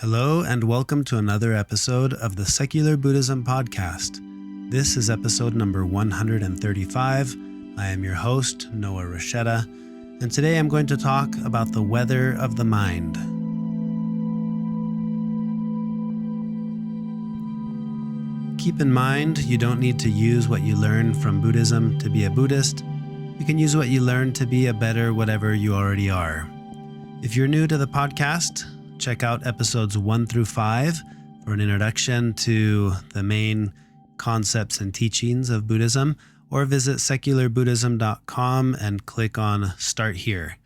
Hello and welcome to another episode of the Secular Buddhism Podcast. This is episode number 135. I am your host, Noah Rochetta, and today I'm going to talk about the weather of the mind. Keep in mind, you don't need to use what you learn from Buddhism to be a Buddhist. You can use what you learn to be a better whatever you already are. If you're new to the podcast, check out episodes 1 through 5 for an introduction to the main concepts and teachings of Buddhism, or visit secularbuddhism.com and click on Start Here.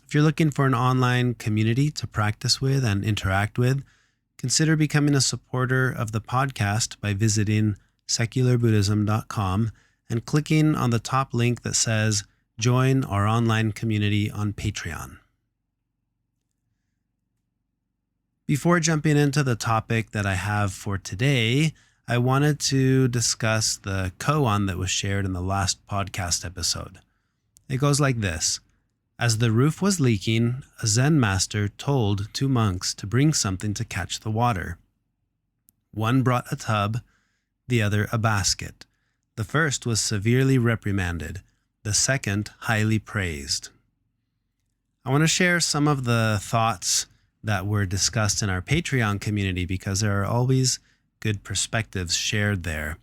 If you're looking for an online community to practice with and interact with, consider becoming a supporter of the podcast by visiting secularbuddhism.com and clicking on the top link that says Join our online community on Patreon. Before jumping into the topic that I have for today, I wanted to discuss the koan that was shared in the last podcast episode. It goes like this. As the roof was leaking, a Zen Master told 2 monks to bring something to catch the water. One brought a tub, the other a basket. The first was severely reprimanded, the second highly praised. I want to share some of the thoughts that were discussed in our Patreon community because there are always good perspectives shared there.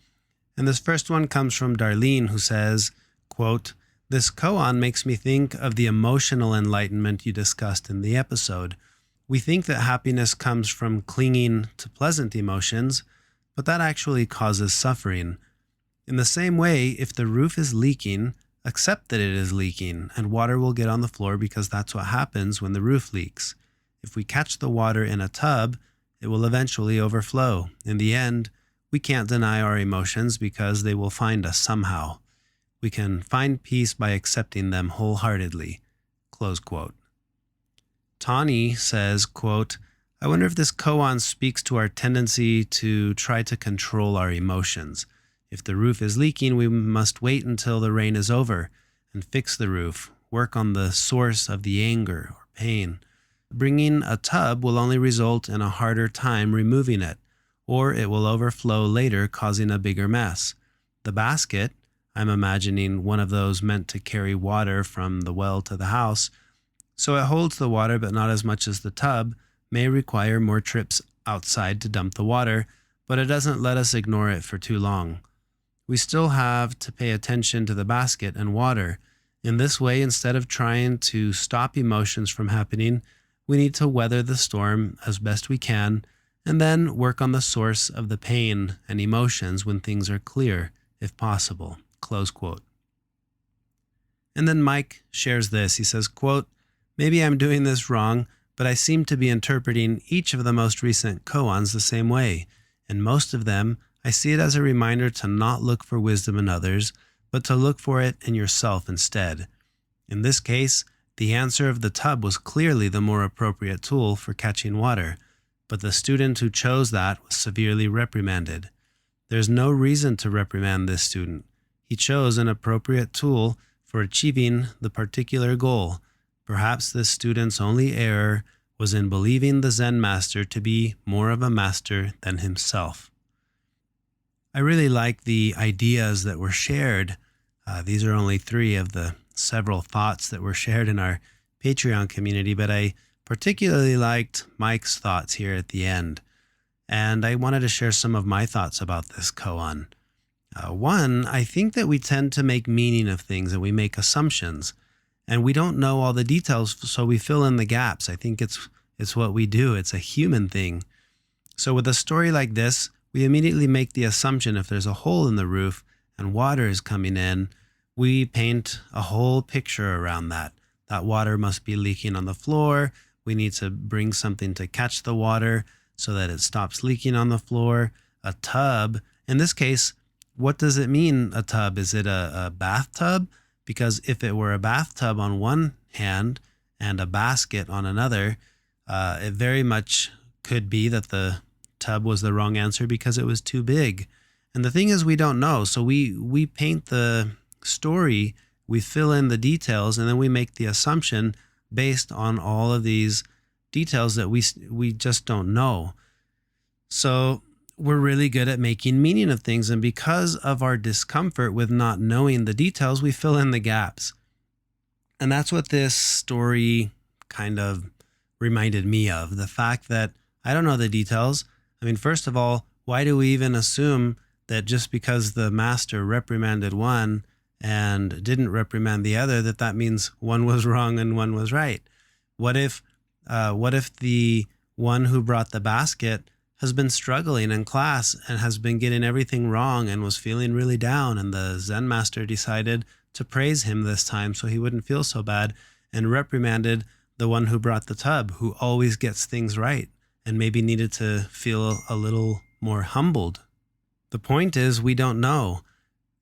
And this first one comes from Darlene, who says, quote, "This koan makes me think of the emotional enlightenment you discussed in the episode. We think that happiness comes from clinging to pleasant emotions, but that actually causes suffering. In the same way, if the roof is leaking, accept that it is leaking, and water will get on the floor because that's what happens when the roof leaks. If we catch the water in a tub, it will eventually overflow. In the end, we can't deny our emotions because they will find us somehow. We can find peace by accepting them wholeheartedly." Close quote. Tani says, quote, "I wonder if this koan speaks to our tendency to try to control our emotions. If the roof is leaking, we must wait until the rain is over and fix the roof, work on the source of the anger or pain. Bringing a tub will only result in a harder time removing it, or it will overflow later, causing a bigger mess. The basket, I'm imagining one of those meant to carry water from the well to the house, so it holds the water but not as much as the tub, may require more trips outside to dump the water, but it doesn't let us ignore it for too long. We still have to pay attention to the basket and water. In this way, instead of trying to stop emotions from happening, we need to weather the storm as best we can, and then work on the source of the pain and emotions when things are clear, if possible." Close quote. And then Mike shares this. He says, quote, "Maybe I'm doing this wrong, but I seem to be interpreting each of the most recent koans the same way. In most of them, I see it as a reminder to not look for wisdom in others, but to look for it in yourself instead. In this case, the answer of the tub was clearly the more appropriate tool for catching water, but the student who chose that was severely reprimanded. There's no reason to reprimand this student. He chose an appropriate tool for achieving the particular goal. Perhaps this student's only error was in believing the Zen Master to be more of a master than himself." I really like the ideas that were shared. These are only 3 of the several thoughts that were shared in our Patreon community, but I particularly liked Mike's thoughts here at the end. And I wanted to share some of my thoughts about this koan. One, I think that we tend to make meaning of things and we make assumptions, and we don't know all the details, so we fill in the gaps. I think it's what we do. It's a human thing. So with a story like this, we immediately make the assumption if there's a hole in the roof and water is coming in, we paint a whole picture around that. That water must be leaking on the floor. We need to bring something to catch the water so that it stops leaking on the floor. A tub. In this case, what does it mean, a tub? Is it a bathtub? Because if it were a bathtub on one hand and a basket on another, it very much could be that the tub was the wrong answer because it was too big. And the thing is, we don't know. So we paint the story, we fill in the details, and then we make the assumption based on all of these details that we just don't know. So we're really good at making meaning of things. And because of our discomfort with not knowing the details, we fill in the gaps. And that's what this story kind of reminded me of, the fact that I don't know the details. I mean, first of all, why do we even assume that just because the master reprimanded one and didn't reprimand the other, that means one was wrong and one was right? What if the one who brought the basket has been struggling in class and has been getting everything wrong and was feeling really down, and the Zen Master decided to praise him this time so he wouldn't feel so bad, and reprimanded the one who brought the tub, who always gets things right and maybe needed to feel a little more humbled? The point is, we don't know.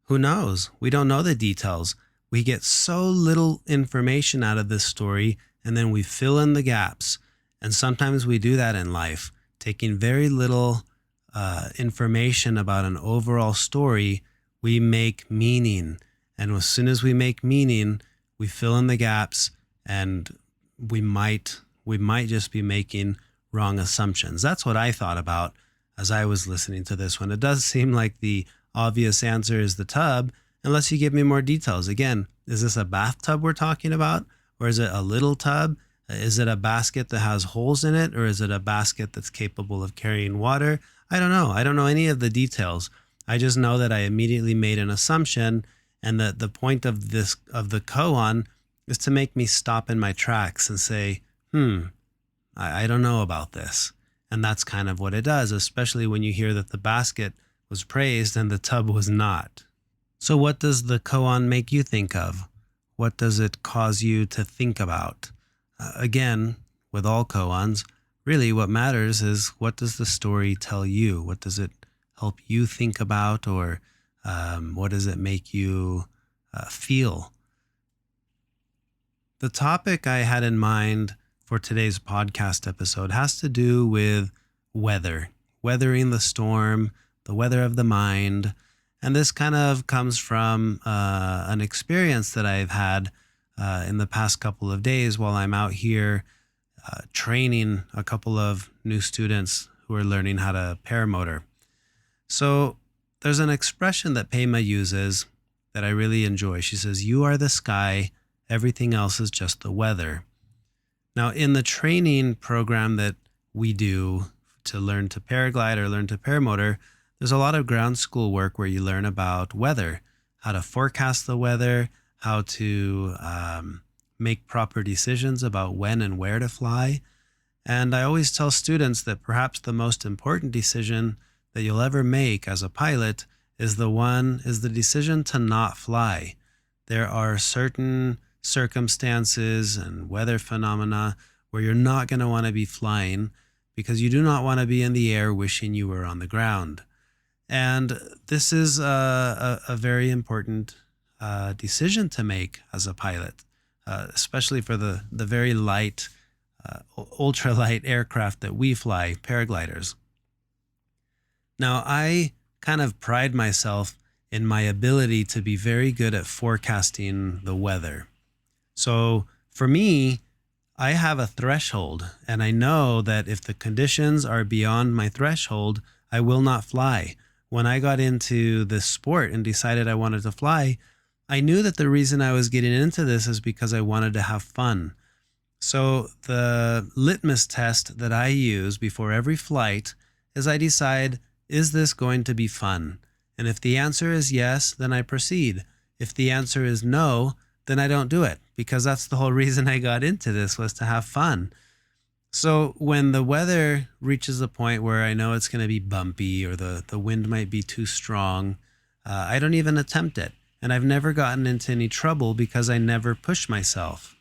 Who knows? We don't know the details. We get so little information out of this story, and then we fill in the gaps. And sometimes we do that in life, taking very little information about an overall story. We make meaning. And as soon as we make meaning, we fill in the gaps, and we might just be making wrong assumptions. That's what I thought about as I was listening to this one. It does seem like the obvious answer is the tub, unless you give me more details. Again, is this a bathtub we're talking about? Or is it a little tub? Is it a basket that has holes in it? Or is it a basket that's capable of carrying water? I don't know. I don't know any of the details. I just know that I immediately made an assumption, and that the point of the koan is to make me stop in my tracks and say, I don't know about this. And that's kind of what it does, especially when you hear that the basket was praised and the tub was not. So what does the koan make you think of? What does it cause you to think about? Again, with all koans, really what matters is, what does the story tell you? What does it help you think about, or what does it make you feel? The topic I had in mind for today's podcast episode has to do with weather, weathering the storm, the weather of the mind. And this kind of comes from an experience that I've had in the past couple of days while I'm out here training a couple of new students who are learning how to paramotor. So there's an expression that Pema uses that I really enjoy. She says, "You are the sky, everything else is just the weather." Now, in the training program that we do to learn to paraglide or learn to paramotor, there's a lot of ground school work where you learn about weather, how to forecast the weather, how to make proper decisions about when and where to fly. And I always tell students that perhaps the most important decision that you'll ever make as a pilot is the decision to not fly. There are certain circumstances and weather phenomena where you're not going to want to be flying, because you do not want to be in the air wishing you were on the ground. And this is a very important decision to make as a pilot, especially for the very light, ultralight aircraft that we fly, paragliders. Now, I kind of pride myself in my ability to be very good at forecasting the weather. So for me, I have a threshold, and I know that if the conditions are beyond my threshold, I will not fly. When I got into this sport and decided I wanted to fly, I knew that the reason I was getting into this is because I wanted to have fun. So the litmus test that I use before every flight is I decide, is this going to be fun? And if the answer is yes, then I proceed. If the answer is no, then I don't do it, because that's the whole reason I got into this, was to have fun. So when the weather reaches a point where I know it's going to be bumpy, or the wind might be too strong, I don't even attempt it. And I've never gotten into any trouble because I never push myself.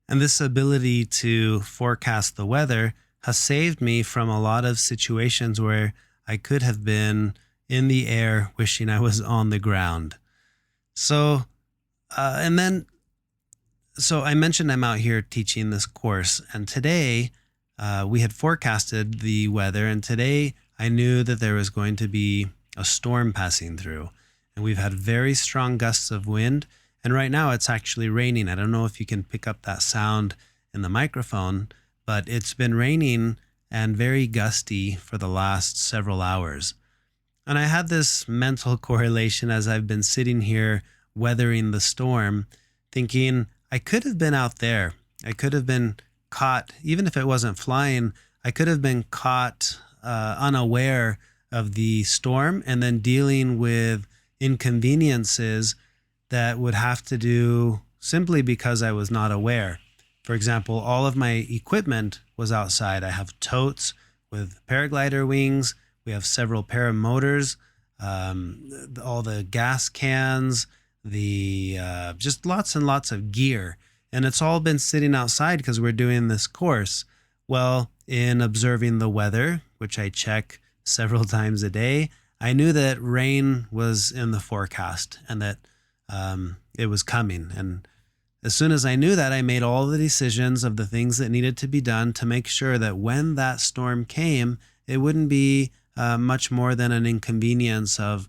And this ability to forecast the weather has saved me from a lot of situations where I could have been in the air wishing I was on the ground. So I mentioned I'm out here teaching this course, and today we had forecasted the weather, and today I knew that there was going to be a storm passing through, and we've had very strong gusts of wind, and right now it's actually raining. I don't know if you can pick up that sound in the microphone, but it's been raining and very gusty for the last several hours. And I had this mental correlation as I've been sitting here weathering the storm, thinking I could have been out there. I could have been caught, even if it wasn't flying, I could have been caught unaware of the storm and then dealing with inconveniences that would have to do simply because I was not aware. For example, all of my equipment was outside. I have totes with paraglider wings. We have several paramotors, all the gas cans, the just lots and lots of gear. And it's all been sitting outside because we're doing this course. Well, in observing the weather, which I check several times a day, I knew that rain was in the forecast and that it was coming. And as soon as I knew that, I made all the decisions of the things that needed to be done to make sure that when that storm came, it wouldn't be much more than an inconvenience of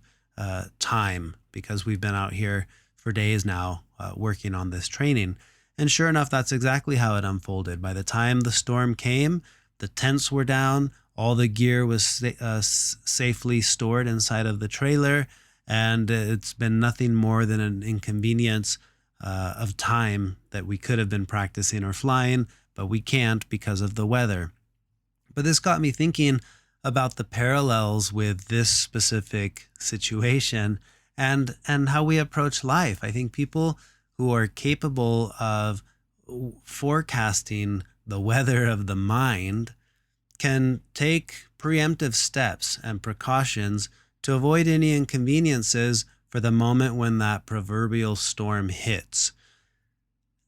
time, because we've been out here for days now working on this training. And sure enough, that's exactly how it unfolded. By the time the storm came, the tents were down, all the gear was safely stored inside of the trailer, and it's been nothing more than an inconvenience of time that we could have been practicing or flying, but we can't because of the weather. But this got me thinking about the parallels with this specific situation and how we approach life. I think people who are capable of forecasting the weather of the mind can take preemptive steps and precautions to avoid any inconveniences for the moment when that proverbial storm hits.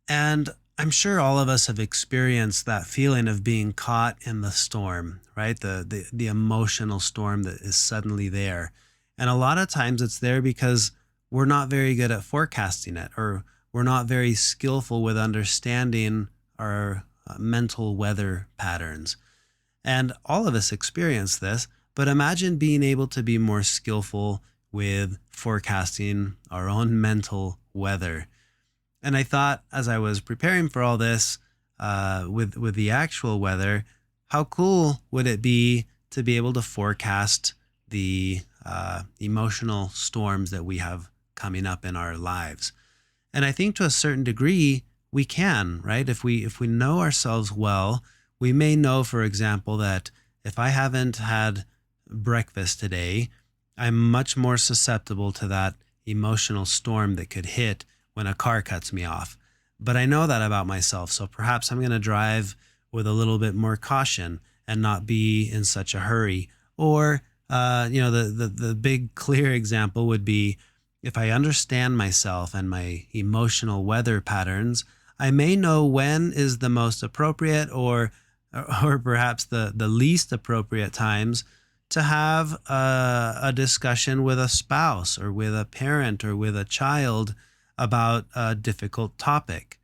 And I'm sure all of us have experienced that feeling of being caught in the storm, right? The emotional storm that is suddenly there. And a lot of times it's there because we're not very good at forecasting it, or we're not very skillful with understanding our mental weather patterns. And all of us experience this, but imagine being able to be more skillful with forecasting our own mental weather. And I thought, as I was preparing for all this, with the actual weather, how cool would it be to be able to forecast the emotional storms that we have coming up in our lives? And I think to a certain degree, we can, right? If we know ourselves well, we may know, for example, that if I haven't had breakfast today, I'm much more susceptible to that emotional storm that could hit when a car cuts me off. But I know that about myself, so perhaps I'm going to drive with a little bit more caution and not be in such a hurry. Or, the big clear example would be if I understand myself and my emotional weather patterns, I may know when is the most appropriate or perhaps the least appropriate times to have a discussion with a spouse or with a parent or with a child about a difficult topic,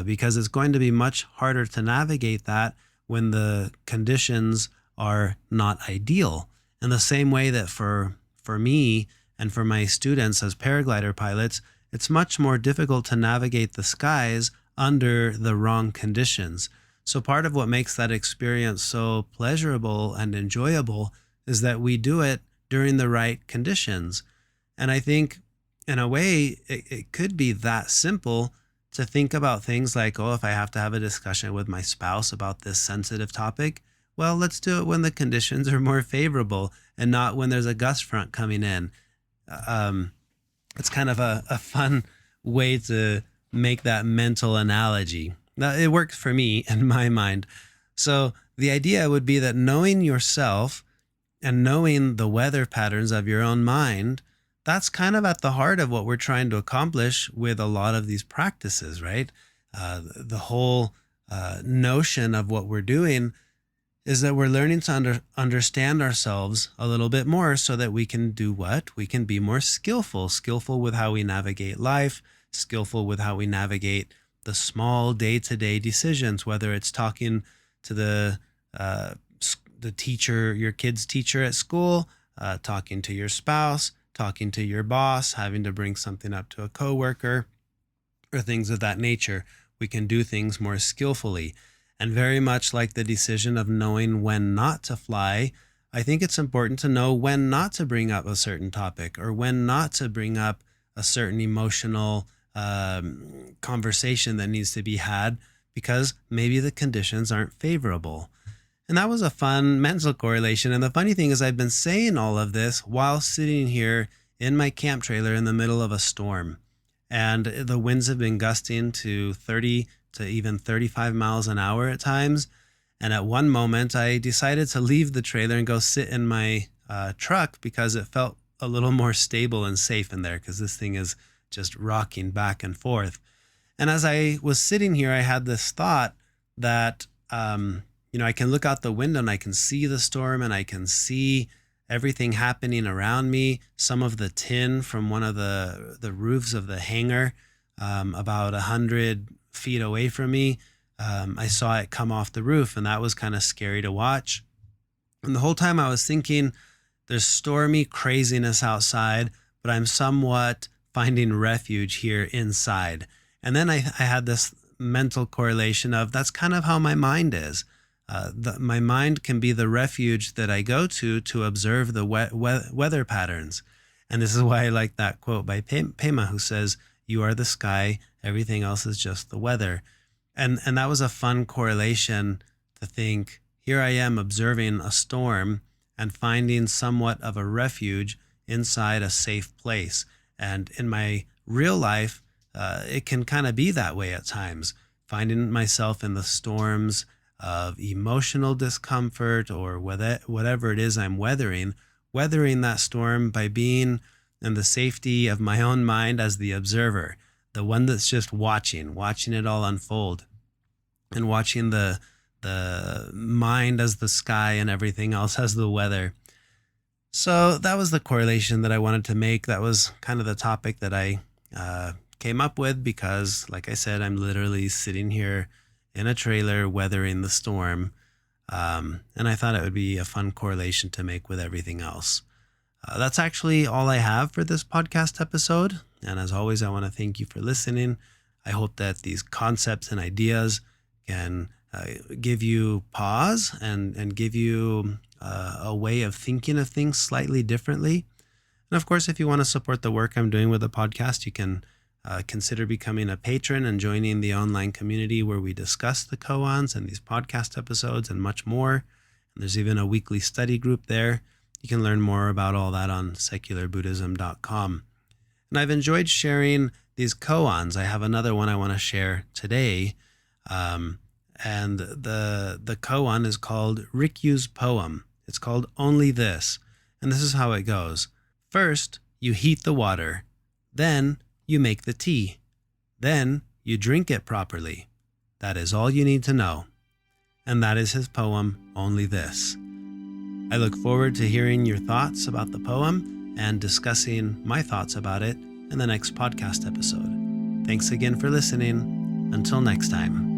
because it's going to be much harder to navigate that when the conditions are not ideal. In the same way that for me and for my students as paraglider pilots, it's much more difficult to navigate the skies under the wrong conditions. So part of what makes that experience so pleasurable and enjoyable is that we do it during the right conditions. And I think in a way, it could be that simple to think about things like, oh, if I have to have a discussion with my spouse about this sensitive topic, well, let's do it when the conditions are more favorable and not when there's a gust front coming in. It's kind of a fun way to make that mental analogy. Now, it works for me in my mind. So the idea would be that knowing yourself and knowing the weather patterns of your own mind, that's kind of at the heart of what we're trying to accomplish with a lot of these practices, right? The whole notion of what we're doing is that we're learning to understand ourselves a little bit more so that we can do what? We can be more skillful with how we navigate life, skillful with how we navigate the small day-to-day decisions, whether it's talking to the teacher, your kid's teacher at school, talking to your spouse, talking to your boss, having to bring something up to a coworker, or things of that nature. We can do things more skillfully. And very much like the decision of knowing when not to fly, I think it's important to know when not to bring up a certain topic or when not to bring up a certain emotional conversation that needs to be had because maybe the conditions aren't favorable. And that was a fun mental correlation. And the funny thing is I've been saying all of this while sitting here in my camp trailer in the middle of a storm. And the winds have been gusting to 30 to even 35 miles an hour at times. And at one moment, I decided to leave the trailer and go sit in my truck because it felt a little more stable and safe in there because this thing is just rocking back and forth. And as I was sitting here, I had this thought that, I can look out the window and I can see the storm and I can see everything happening around me. Some of the tin from one of the roofs of the hangar, about 100 feet away from me, I saw it come off the roof, and that was kind of scary to watch. And the whole time I was thinking, there's stormy craziness outside, but I'm somewhat finding refuge here inside. And then I had this mental correlation of that's kind of how my mind is. My mind can be the refuge that I go to observe the weather patterns. And this is why I like that quote by Pema, who says, "You are the sky, everything else is just the weather." And that was a fun correlation to think, here I am observing a storm and finding somewhat of a refuge inside a safe place. And in my real life, it can kind of be that way at times, finding myself in the storms of emotional discomfort or whatever it is I'm weathering that storm by being in the safety of my own mind as the observer, the one that's just watching it all unfold and watching the mind as the sky and everything else as the weather. So that was the correlation that I wanted to make. That was kind of the topic that I came up with because, like I said, I'm literally sitting here in a trailer weathering the storm. And I thought it would be a fun correlation to make with everything else. That's actually all I have for this podcast episode. And as always, I want to thank you for listening. I hope that these concepts and ideas can give you pause and give you a way of thinking of things slightly differently. And of course, if you want to support the work I'm doing with the podcast, you can consider becoming a patron and joining the online community where we discuss the koans and these podcast episodes and much more. And there's even a weekly study group there. You can learn more about all that on secularbuddhism.com. And I've enjoyed sharing these koans. I have another one I want to share today. And the koan is called Rikyū's poem. It's called Only This. And this is how it goes. First, you heat the water. Then you make the tea. Then you drink it properly. That is all you need to know. And that is his poem, Only This. I look forward to hearing your thoughts about the poem and discussing my thoughts about it in the next podcast episode. Thanks again for listening. Until next time.